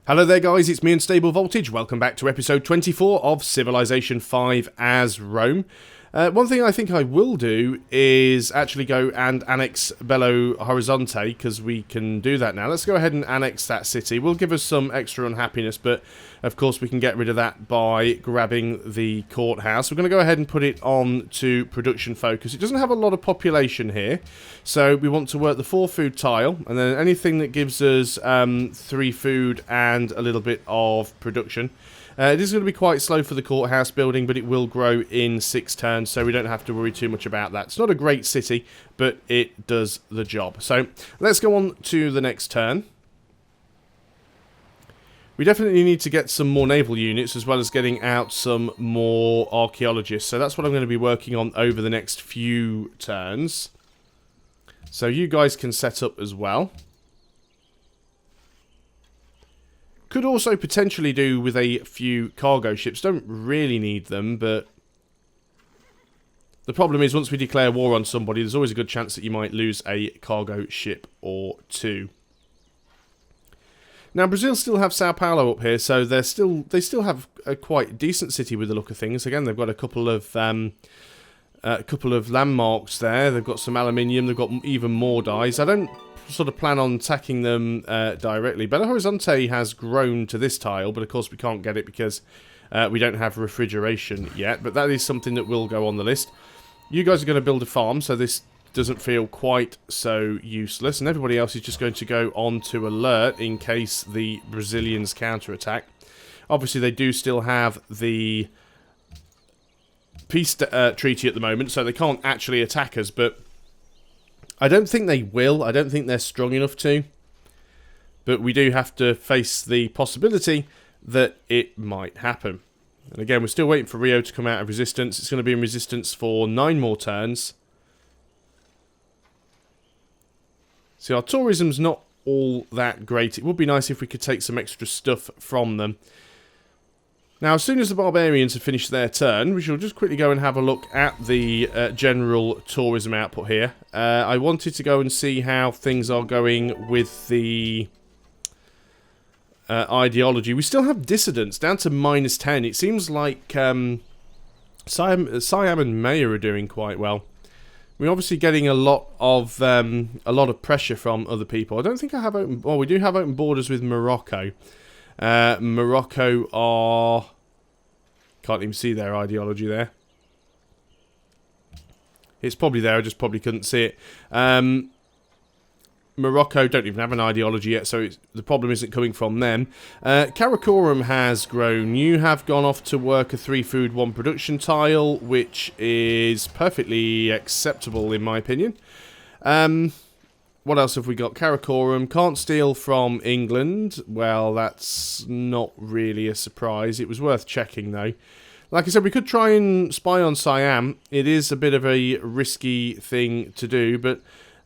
Hello there guys, it's me and Stable Voltage. Welcome back to episode 24 of Civilization 5 as Rome. One thing I think I will do is actually go and annex Belo Horizonte, because we can do that now. Let's go ahead and annex that city. Will give us some extra unhappiness, but of course we can get rid of that by grabbing the courthouse. We're going to go ahead and put it on to production focus. It doesn't have a lot of population here, so we want to work the 4 food tile, and then anything that gives us 3 food and a little bit of production. It is going to be quite slow for the courthouse building, but it will grow in 6 turns, so we don't have to worry too much about that. It's not a great city, but it does the job. So let's go on to the next turn. We definitely need to get some more naval units, as well as getting out some more archaeologists. So that's what I'm going to be working on over the next few turns. So you guys can set up as well. Could also potentially do with a few cargo ships. Don't really need them, but the problem is once we declare war on somebody, there's always a good chance that you might lose a cargo ship or 2. Now Brazil still have Sao Paulo up here, so they still have a quite decent city with the look of things. Again, they've got a couple of landmarks there. They've got some aluminium. They've got even more dyes. I don't sort of plan on attacking them directly. Belo Horizonte has grown to this tile, but of course we can't get it because we don't have refrigeration yet. But that is something that will go on the list. You guys are going to build a farm, so this doesn't feel quite so useless. And everybody else is just going to go on to alert in case the Brazilians counterattack. Obviously, they do still have the peace treaty at the moment, so they can't actually attack us, but I don't think they will. I don't think they're strong enough to. But we do have to face the possibility that it might happen. And again, we're still waiting for Rio to come out of resistance. It's going to be in resistance for 9 more turns. See, our tourism's not all that great. It would be nice if we could take some extra stuff from them. Now, as soon as the barbarians have finished their turn, we shall just quickly go and have a look at the general tourism output here. I wanted to go and see how things are going with the ideology. We still have dissidents down to -10. It seems like Siam and Maya are doing quite well. We're obviously getting a lot of pressure from other people. I don't think I have open. Well, we do have open borders with Morocco. Morocco are... Can't even see their ideology there. It's probably there, I just probably couldn't see it. Morocco don't even have an ideology yet, so the problem isn't coming from them. Karakorum has grown. You have gone off to work a 3 food 1 production tile, which is perfectly acceptable in my opinion. What else have we got? Karakorum can't steal from England. Well, that's not really a surprise. It was worth checking, though. Like I said, we could try and spy on Siam. It is a bit of a risky thing to do, but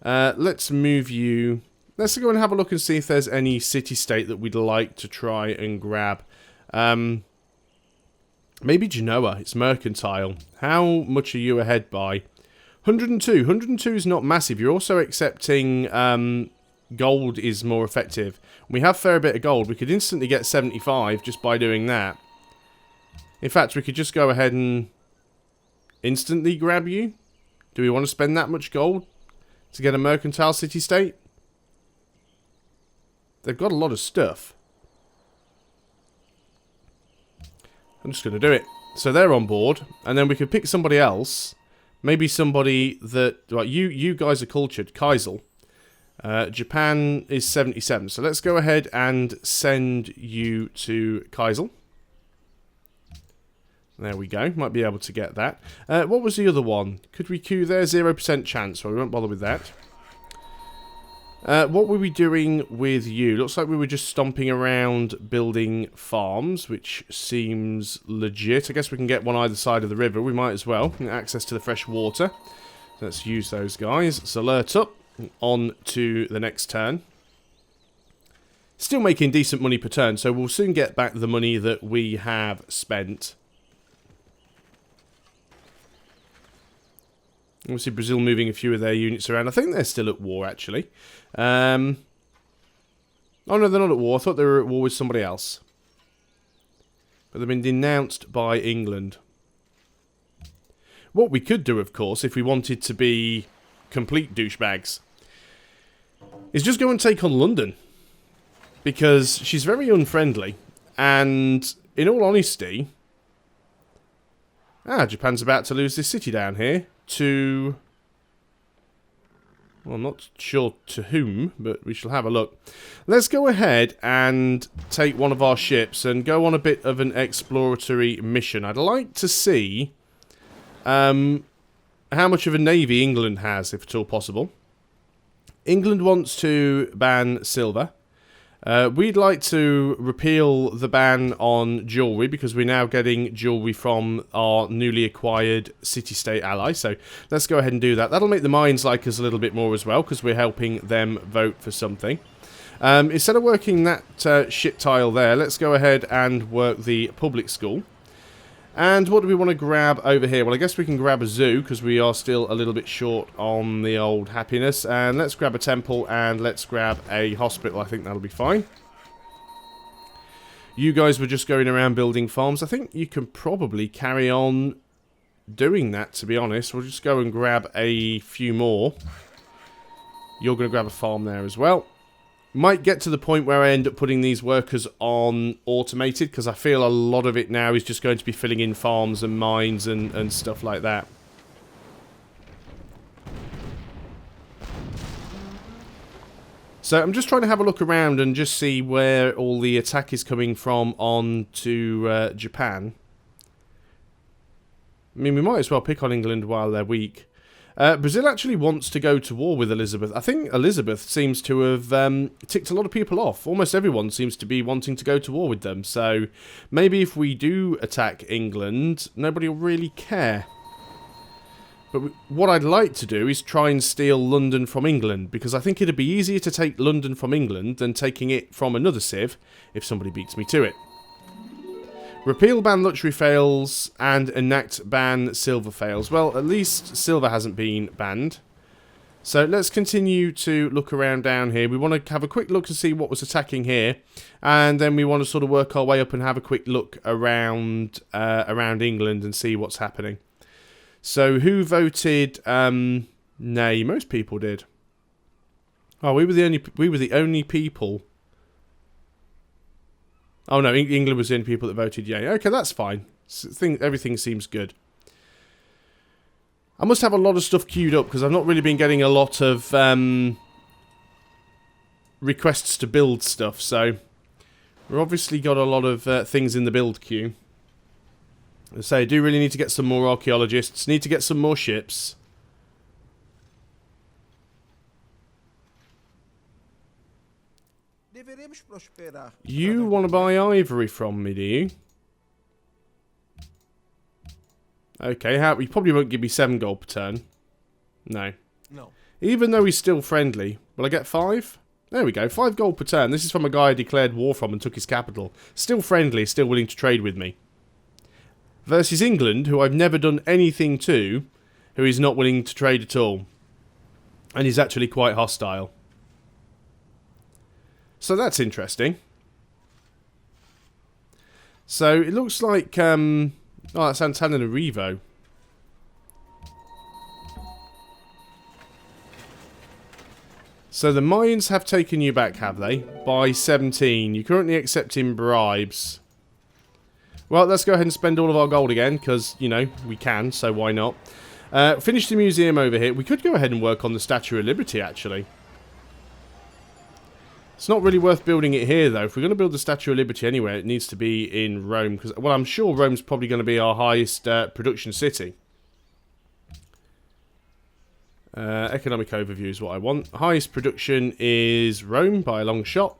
let's move you. Let's go and have a look and see if there's any city-state that we'd like to try and grab. Maybe Genoa. It's mercantile. How much are you ahead by? 102. 102 is not massive. You're also accepting gold is more effective. We have a fair bit of gold. We could instantly get 75 just by doing that. In fact, we could just go ahead and instantly grab you. Do we want to spend that much gold to get a mercantile city-state? They've got a lot of stuff. I'm just going to do it. So they're on board. And then we could pick somebody else. Maybe somebody that... Right, you guys are cultured. Kaisel. Japan is 77. So let's go ahead and send you to Kaisel. There we go. Might be able to get that. What was the other one? Could we queue there? 0% chance. Well, we won't bother with that. What were we doing with you? Looks like we were just stomping around building farms, which seems legit. I guess we can get one either side of the river. We might as well. Access to the fresh water. Let's use those guys. Let's alert up. On to the next turn. Still making decent money per turn, so we'll soon get back the money that we have spent. Obviously, Brazil moving a few of their units around. I think they're still at war, actually. Oh no, they're not at war. I thought they were at war with somebody else. But they've been denounced by England. What we could do, of course, if we wanted to be complete douchebags, is just go and take on London. Because she's very unfriendly. And, in all honesty... Japan's about to lose this city down here to... Well, I'm not sure to whom, but we shall have a look. Let's go ahead and take one of our ships and go on a bit of an exploratory mission. I'd like to see how much of a navy England has, if at all possible. England wants to ban silver. We'd like to repeal the ban on jewellery because we're now getting jewellery from our newly acquired city-state ally. So let's go ahead and do that. That'll make the mines like us a little bit more as well because we're helping them vote for something. Instead of working that shit tile there, let's go ahead and work the public school. And what do we want to grab over here? Well, I guess we can grab a zoo because we are still a little bit short on the old happiness. And let's grab a temple and let's grab a hospital. I think that'll be fine. You guys were just going around building farms. I think you can probably carry on doing that, to be honest. We'll just go and grab a few more. You're going to grab a farm there as well. Might get to the point where I end up putting these workers on automated, because I feel a lot of it now is just going to be filling in farms and mines and stuff like that. So I'm just trying to have a look around and just see where all the attack is coming from on to Japan. I mean, we might as well pick on England while they're weak. Brazil actually wants to go to war with Elizabeth. I think Elizabeth seems to have ticked a lot of people off. Almost everyone seems to be wanting to go to war with them. So maybe if we do attack England, nobody will really care. But what I'd like to do is try and steal London from England, because I think it'd be easier to take London from England than taking it from another civ if somebody beats me to it. Repeal ban luxury fails and enact ban silver fails. Well, at least silver hasn't been banned. So let's continue to look around down here. We want to have a quick look to see what was attacking here. And then we want to sort of work our way up and have a quick look around around England and see what's happening. So who voted nay? Most people did. Oh, we were the only people. Oh no, England was the only people that voted yay. Okay, that's fine. Everything seems good. I must have a lot of stuff queued up because I've not really been getting a lot of requests to build stuff. So we've obviously got a lot of things in the build queue. As I say, I do really need to get some more archaeologists. Need to get some more ships. You want to buy ivory from me, do you? Okay, you probably won't give me 7 gold per turn. No. No. Even though he's still friendly. Will I get 5? There we go, 5 gold per turn. This is from a guy I declared war from and took his capital. Still friendly, still willing to trade with me. Versus England, who I've never done anything to, who is not willing to trade at all. And he's actually quite hostile. So that's interesting. So it looks like, oh, that's Antananarivo. So the Mayans have taken you back, have they? By 17. You're currently accepting bribes. Well, let's go ahead and spend all of our gold again, because, you know, we can, so why not? Finish the museum over here. We could go ahead and work on the Statue of Liberty, actually. It's not really worth building it here, though. If we're going to build the Statue of Liberty anywhere, it needs to be in Rome. Because, well, I'm sure Rome's probably going to be our highest production city. Economic overview is what I want. Highest production is Rome by a long shot.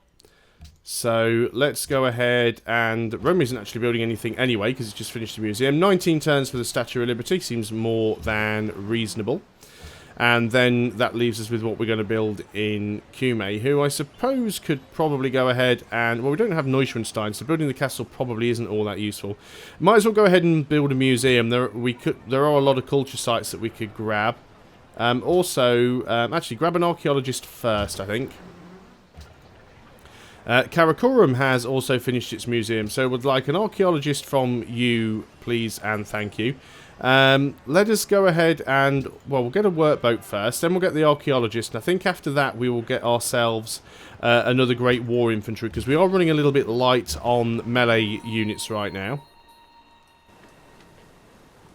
So let's go ahead and... Rome isn't actually building anything anyway, because it's just finished the museum. 19 turns for the Statue of Liberty seems more than reasonable. And then that leaves us with what we're going to build in Cume, who I suppose could probably go ahead and... Well, we don't have Neuschwanstein, so building the castle probably isn't all that useful. Might as well go ahead and build a museum. There are a lot of culture sites that we could grab. Actually, grab an archaeologist first, I think. Karakorum has also finished its museum, so would like an archaeologist from you, please and thank you. Let us go ahead and, well, we'll get a workboat first, then we'll get the archaeologist, and I think after that we will get ourselves another great war infantry, because we are running a little bit light on melee units right now.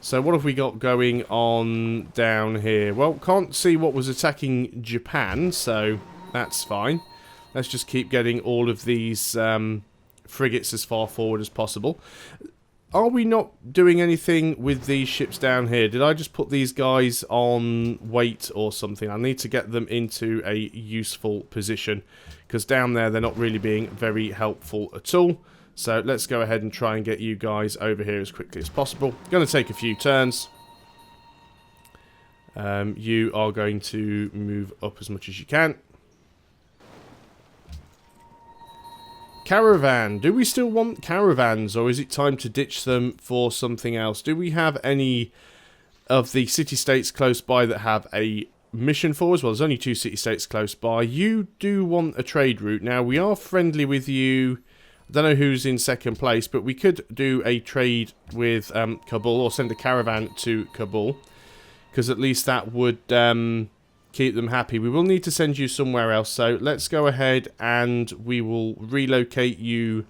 So what have we got going on down here? Well, can't see what was attacking Japan, so that's fine. Let's just keep getting all of these frigates as far forward as possible. Are we not doing anything with these ships down here? Did I just put these guys on weight or something? I need to get them into a useful position, because down there they're not really being very helpful at all. So let's go ahead and try and get you guys over here as quickly as possible. Going to take a few turns. You are going to move up as much as you can. Caravan. Do we still want caravans, or is it time to ditch them for something else? Do we have any of the city-states close by that have a mission for us? Well, there's only 2 city-states close by. You do want a trade route. Now, we are friendly with you. I don't know who's in second place, but we could do a trade with Kabul, or send a caravan to Kabul, because at least that would keep them happy. We will need to send you somewhere else, so let's go ahead and we will relocate you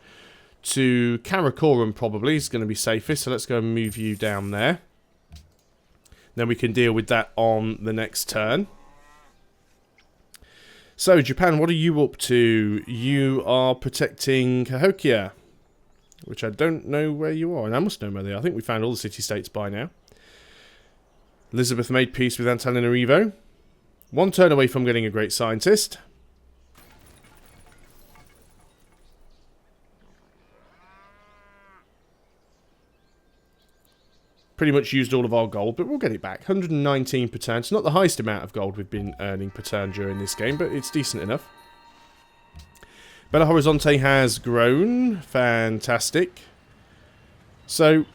to Karakoram, probably. It's going to be safest, so let's go and move you down there. Then we can deal with that on the next turn. So, Japan, what are you up to? You are protecting Cahokia, which I don't know where you are, and I must know where they are. I think we found all the city-states by now. Elizabeth made peace with Antananarivo. 1 turn away from getting a great scientist. Pretty much used all of our gold, but we'll get it back. 119 per turn. It's not the highest amount of gold we've been earning per turn during this game, but it's decent enough. Belo Horizonte has grown. Fantastic. So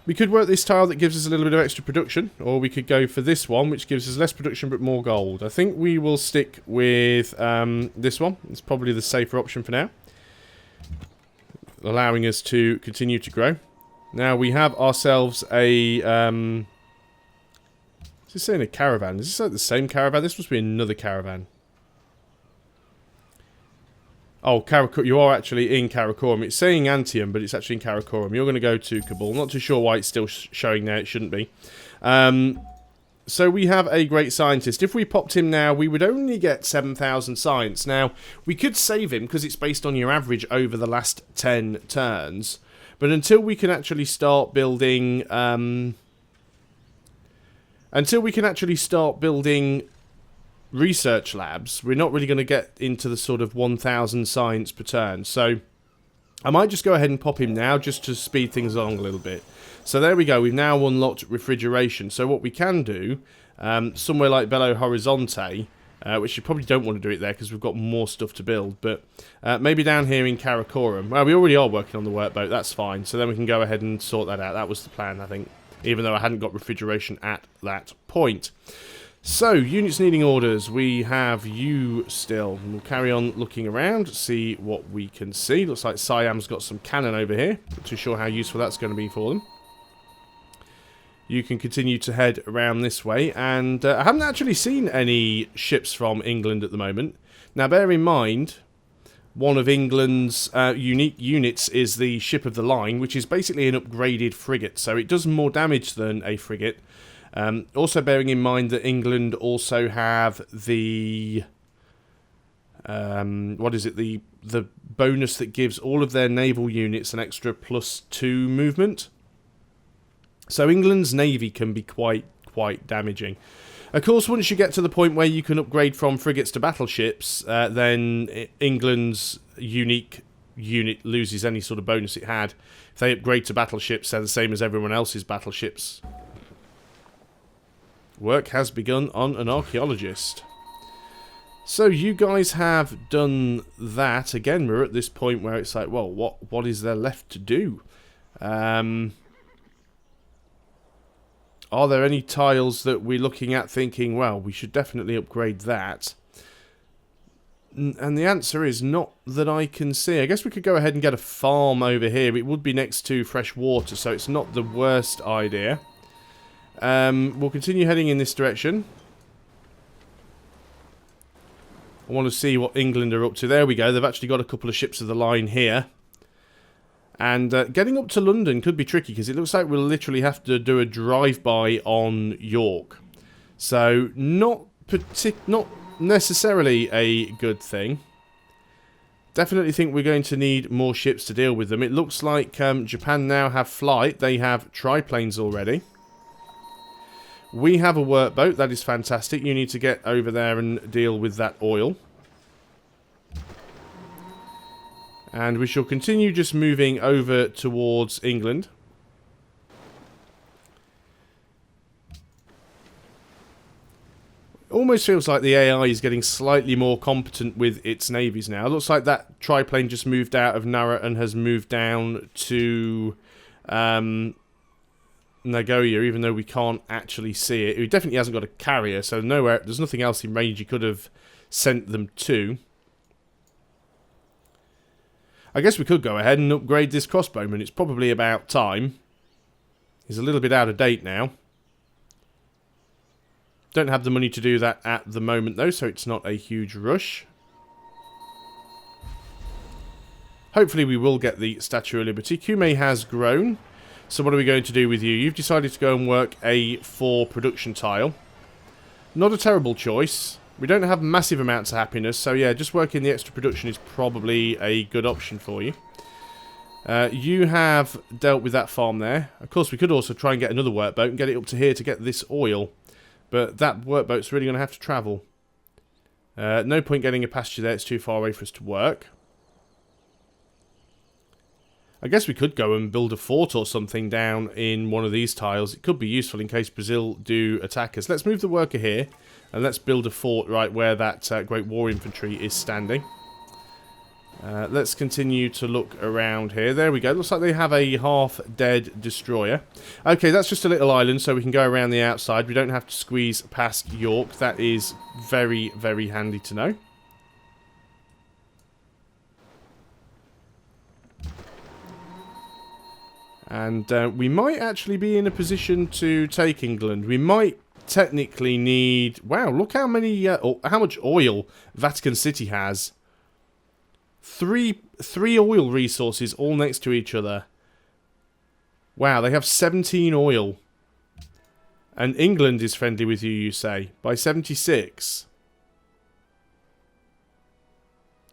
we could work this tile that gives us a little bit of extra production, or we could go for this one, which gives us less production but more gold. I think we will stick with this one. It's probably the safer option for now, allowing us to continue to grow. Now we have ourselves a... is this saying a caravan? Is this like the same caravan? This must be another caravan. Oh, you are actually in Karakoram. It's saying Antium, but it's actually in Karakoram. You're going to go to Kabul. Not too sure why it's still showing there. It shouldn't be. So we have a great scientist. If we popped him now, we would only get 7,000 science. Now, we could save him because it's based on your average over the last 10 turns. But until we can actually start building... research labs, we're not really going to get into the sort of 1,000 science per turn. So I might just go ahead and pop him now just to speed things along a little bit. So there we go. We've now unlocked refrigeration. So what we can do, somewhere like Belo Horizonte, which you probably don't want to do it there because we've got more stuff to build, but maybe down here in Karakoram. Well, we already are working on the workboat. That's fine. So then we can go ahead and sort that out. That was the plan, I think, even though I hadn't got refrigeration at that point. So, units needing orders, we have you still. We'll carry on looking around, see what we can see. Looks like Siam's got some cannon over here. Not too sure how useful that's going to be for them. You can continue to head around this way, and I haven't actually seen any ships from England at the moment. Now, bear in mind, one of England's unique units is the Ship of the Line, which is basically an upgraded frigate, so it does more damage than a frigate. Also bearing in mind that England also have the what is it, the bonus that gives all of their naval units an extra +2 movement. So England's navy can be quite damaging. Of course, once you get to the point where you can upgrade from frigates to battleships, then England's unique unit loses any sort of bonus it had. If they upgrade to battleships, they're the same as everyone else's battleships. Work has begun on an archaeologist. So you guys have done that. Again, we're at this point where it's like, well, what is there left to do? Are there any tiles that we're looking at thinking, well, we should definitely upgrade that? And the answer is not that I can see. I guess we could go ahead and get a farm over here. It would be next to fresh water, so it's not the worst idea. We'll continue heading in this direction. I want to see what England are up to. There we go. They've actually got a couple of ships of the line here. And getting up to London could be tricky, because it looks like we'll literally have to do a drive-by on York. So, not necessarily a good thing. Definitely think we're going to need more ships to deal with them. It looks like Japan now have flight. They have triplanes already. We have a workboat. That is fantastic. You need to get over there and deal with that oil. And we shall continue just moving over towards England. Almost feels like the AI is getting slightly more competent with its navies now. It looks like that triplane just moved out of Nara and has moved down to Nagoya, even though we can't actually see it. It definitely hasn't got a carrier, so nowhere. There's nothing else in range you could have sent them to. I guess we could go ahead and upgrade this crossbowman. It's probably about time. He's a little bit out of date now. Don't have the money to do that at the moment, though, so it's not a huge rush. Hopefully we will get the Statue of Liberty. Kume has grown. So what are we going to do with you? You've decided to go and work a 4 production tile. Not a terrible choice. We don't have massive amounts of happiness, so yeah, just working the extra production is probably a good option for you. You have dealt with that farm there. Of course, we could also try and get another workboat and get it up to here to get this oil. But that workboat's really going to have to travel. No point getting a pasture there, it's too far away for us to work. I guess we could go and build a fort or something down in one of these tiles. It could be useful in case Brazil do attack us. Let's move the worker here, and let's build a fort right where that Great War Infantry is standing. Let's continue to look around here. There we go. Looks like they have a half-dead destroyer. Okay, that's just a little island, so we can go around the outside. We don't have to squeeze past York. That is very, very handy to know. And we might actually be in a position to take England. We might technically need... Wow, look how many... how much oil Vatican City has. Three oil resources all next to each other. Wow, they have 17 oil. And England is friendly with you, you say, by 76.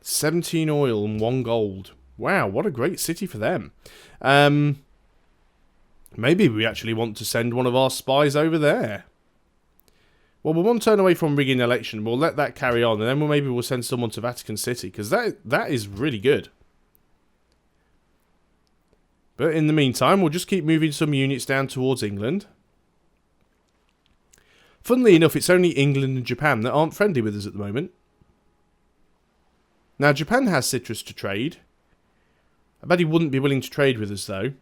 17 oil and 1 gold. Wow, what a great city for them. Maybe we actually want to send one of our spies over there. Well, we're 1 turn away from rigging an election. We'll let that carry on, and then maybe we'll send someone to Vatican City, because that is really good. But in the meantime, we'll just keep moving some units down towards England. Funnily enough, it's only England and Japan that aren't friendly with us at the moment. Now, Japan has citrus to trade. I bet he wouldn't be willing to trade with us, though.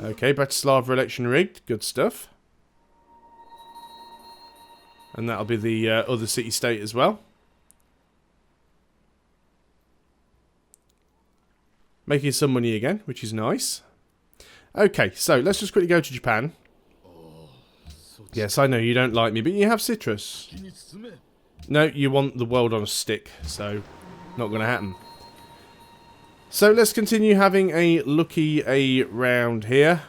Okay, Bratislava election rigged. Good stuff. And that'll be the other city-state as well. Making some money again, which is nice. Okay, so let's just quickly go to Japan. Yes, I know you don't like me, but you have citrus. No, you want the world on a stick, so not going to happen. So let's continue having a looky around here.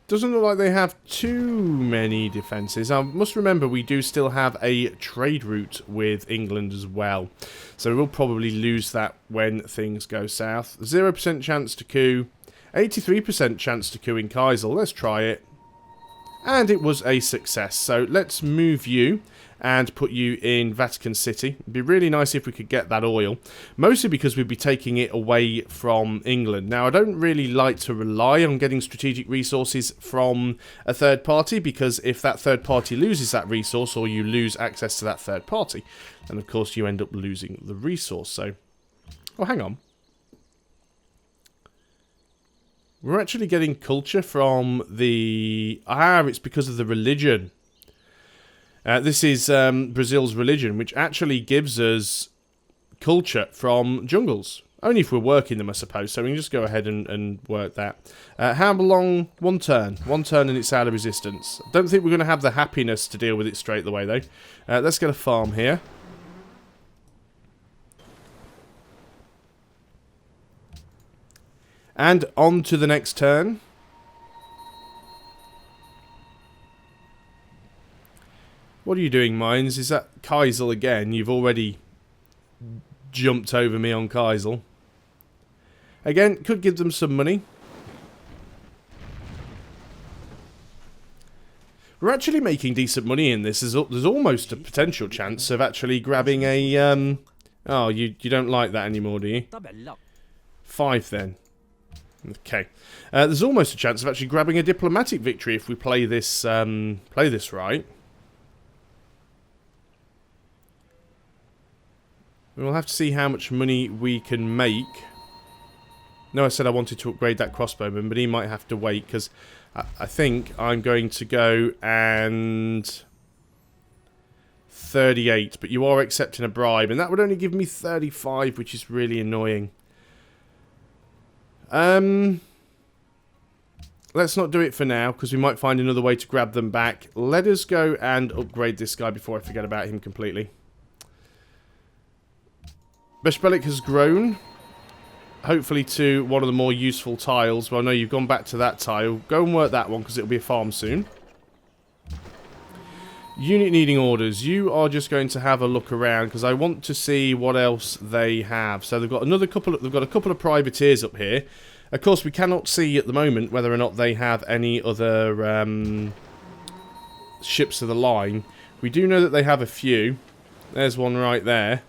Doesn't look like they have too many defences. I must remember we do still have a trade route with England as well. So we'll probably lose that when things go south. 0% chance to coup. 83% chance to coup in Kaisel. Let's try it. And it was a success. So let's move you and put you in Vatican City. It'd be really nice if we could get that oil. Mostly because we'd be taking it away from England. Now, I don't really like to rely on getting strategic resources from a third party, because if that third party loses that resource, or you lose access to that third party, then of course you end up losing the resource. So, oh, hang on. We're actually getting culture from the... Ah, it's because of the religion. This is Brazil's religion, which actually gives us culture from jungles. Only if we're working them, I suppose. So we can just go ahead and work that. How long? 1 turn. 1 turn and it's out of resistance. Don't think we're going to have the happiness to deal with it straight away, though. Let's get a farm here. And on to the next turn. What are you doing, Mines? Is that Kaisel again? You've already jumped over me on Kaisel. Again, could give them some money. We're actually making decent money in this. There's almost a potential chance of actually grabbing a... Oh, you don't like that anymore, do you? 5 then. Okay. There's almost a chance of actually grabbing a diplomatic victory if we play this right. We'll have to see how much money we can make. No, I said I wanted to upgrade that crossbowman, but he might have to wait, because I think I'm going to go and... 38, but you are accepting a bribe, and that would only give me 35, which is really annoying. Let's not do it for now, because we might find another way to grab them back. Let us go and upgrade this guy before I forget about him completely. Beshbelik has grown, hopefully to one of the more useful tiles. Well, no, you've gone back to that tile. Go and work that one, because it'll be a farm soon. Unit needing orders. You are just going to have a look around, because I want to see what else they have. So they've got a couple of privateers up here. Of course, we cannot see at the moment whether or not they have any other ships of the line. We do know that they have a few. There's one right there.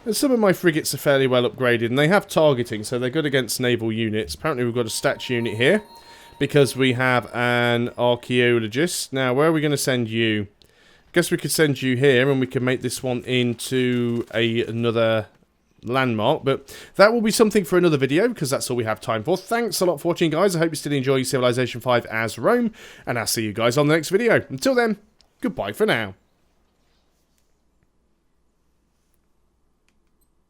And some of my frigates are fairly well upgraded, and they have targeting, so they're good against naval units. Apparently we've got a stats unit here, because we have an archaeologist. Now, where are we going to send you? I guess we could send you here, and we can make this one into another landmark, but that will be something for another video, because that's all we have time for. Thanks a lot for watching, guys. I hope you're still enjoying Civilization 5 as Rome, and I'll see you guys on the next video. Until then, goodbye for now.